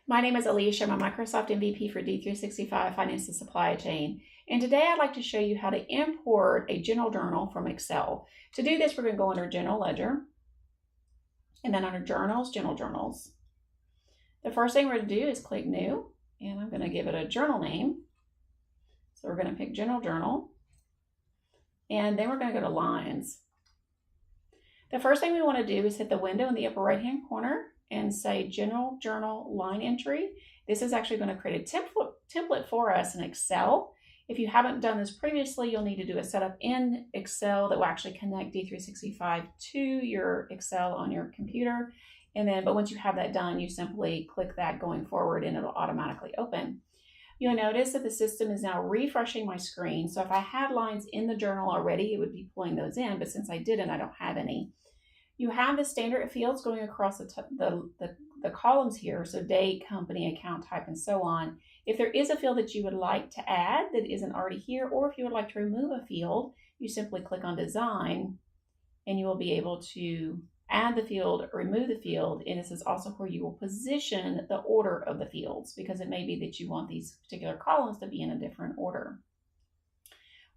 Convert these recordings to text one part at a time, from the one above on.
My name is Alicia. I'm a Microsoft MVP for D365 Finance and Supply Chain. And today I'd like to show you how to import a general journal from Excel. To do this, we're going to go under General Ledger, and then under Journals, General Journals. The first thing we're going to do is click New, and I'm going to give it a journal name. So we're going to pick General Journal, and then we're going to go to Lines. The first thing we want to do is hit the window in the upper right-hand corner and say General Journal Line Entry. This is actually going to create a template for us in Excel. If you haven't done this previously, you'll need to do a setup in Excel that will actually connect D365 to your Excel on your computer. But once you have that done, you simply click that going forward and it'll automatically open. You'll notice that the system is now refreshing my screen. So if I had lines in the journal already, it would be pulling those in, but since I didn't, I don't have any. You have the standard fields going across the columns here, so date, company, account type, and so on. If there is a field that you would like to add that isn't already here, or if you would like to remove a field, you simply click on Design, and you will be able to add the field, remove the field, and this is also where you will position the order of the fields, because it may be that you want these particular columns to be in a different order.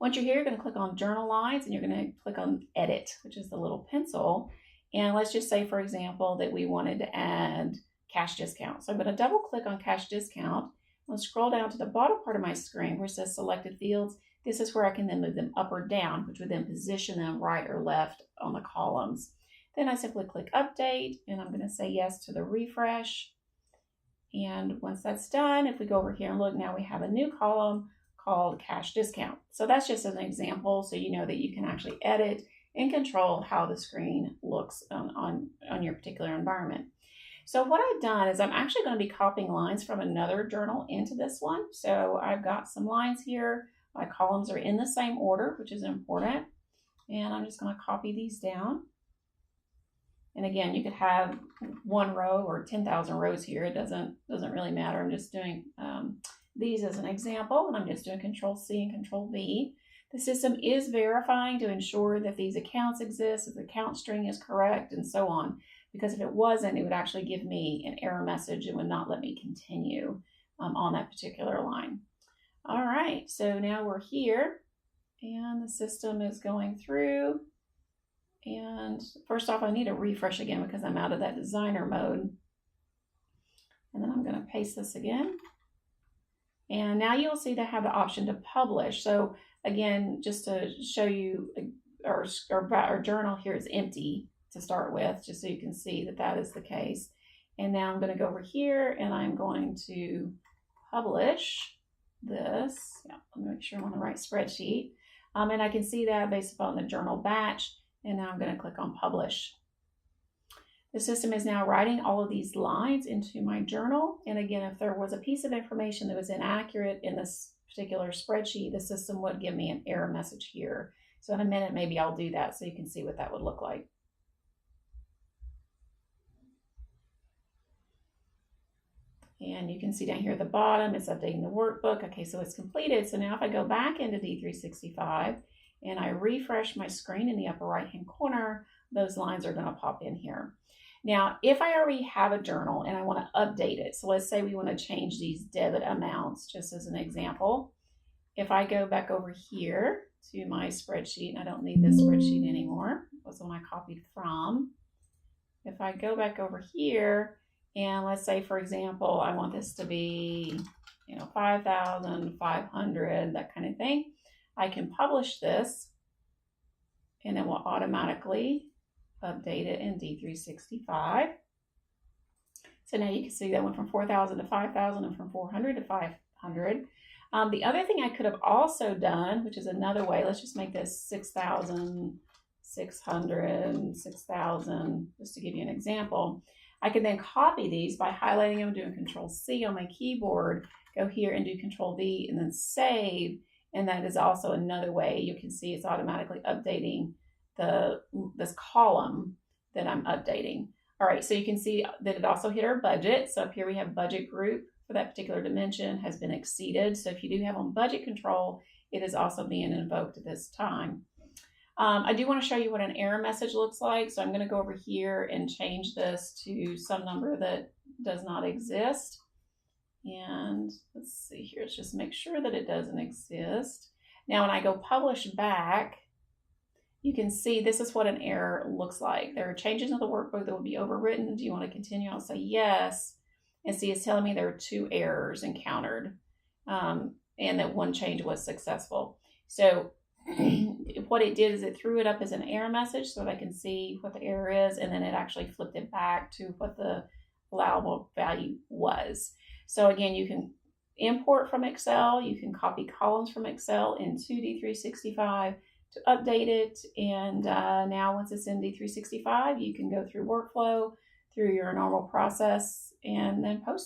Once you're here, you're going to click on Journal Lines, and you're going to click on Edit, which is the little pencil. And let's just say, for example, that we wanted to add cash discount. So I'm going to double click on cash discount. I'm going to scroll down to the bottom part of my screen where it says selected fields. This is where I can then move them up or down, which would then position them right or left on the columns. Then I simply click update, and I'm going to say yes to the refresh. And once that's done, if we go over here and look, now we have a new column called cash discount. So that's just an example, so you know that you can actually edit and control how the screen looks on your particular environment. So what I've done is I'm actually going to be copying lines from another journal into this one. So I've got some lines here. My columns are in the same order, which is important. And I'm just going to copy these down. And again, you could have one row or 10,000 rows here. It doesn't really matter. I'm just doing these as an example, and I'm just doing Control-C and Control-V. The system is verifying to ensure that these accounts exist, that the account string is correct, and so on. Because if it wasn't, it would actually give me an error message and would not let me continue on that particular line. All right, so now we're here, and the system is going through. And first off, I need to refresh again because I'm out of that designer mode. And then I'm going to paste this again. And now you'll see they have the option to publish. So again, just to show you, our journal here is empty to start with, just so you can see that that is the case. And now I'm going to go over here and I'm going to publish this. Yeah, let me make sure I'm on the right spreadsheet. And I can see that based upon the journal batch. And now I'm going to click on publish. The system is now writing all of these lines into my journal. And again, if there was a piece of information that was inaccurate in this particular spreadsheet, the system would give me an error message here. So in a minute, maybe I'll do that so you can see what that would look like. And you can see down here at the bottom, it's updating the workbook. Okay, so it's completed. So now if I go back into D365 and I refresh my screen in the upper right-hand corner, those lines are going to pop in here. Now, if I already have a journal and I want to update it, so let's say we want to change these debit amounts, just as an example. If I go back over here to my spreadsheet, and I don't need this spreadsheet anymore, it was the one I copied from. If I go back over here, and let's say, for example, I want this to be, 5,500, that kind of thing, I can publish this, and it will automatically update it in D365. So now you can see that went from 4,000 to 5,000 and from 400 to 500. The other thing I could have also done, which is another way, let's just make this 6,600, 6,000, just to give you an example. I can then copy these by highlighting them, doing Control-C on my keyboard, go here and do Control-V and then save. And that is also another way you can see it's automatically updating this column that I'm updating. All right, so you can see that it also hit our budget. So up here we have budget group for that particular dimension has been exceeded. So if you do have on budget control, it is also being invoked at this time. I do want to show you what an error message looks like. So I'm going to go over here and change this to some number that does not exist. And let's see here, let's just make sure that it doesn't exist. Now, when I go publish back, you can see this is what an error looks like. There are changes in the workbook that will be overwritten. Do you want to continue? I'll say yes. And see, it's telling me there are 2 errors encountered, and that one change was successful. So what it did is it threw it up as an error message so that I can see what the error is, and then it actually flipped it back to what the allowable value was. So again, you can import from Excel, you can copy columns from Excel into D365 to update it, and now once it's in D365, you can go through workflow, through your normal process, and then post it.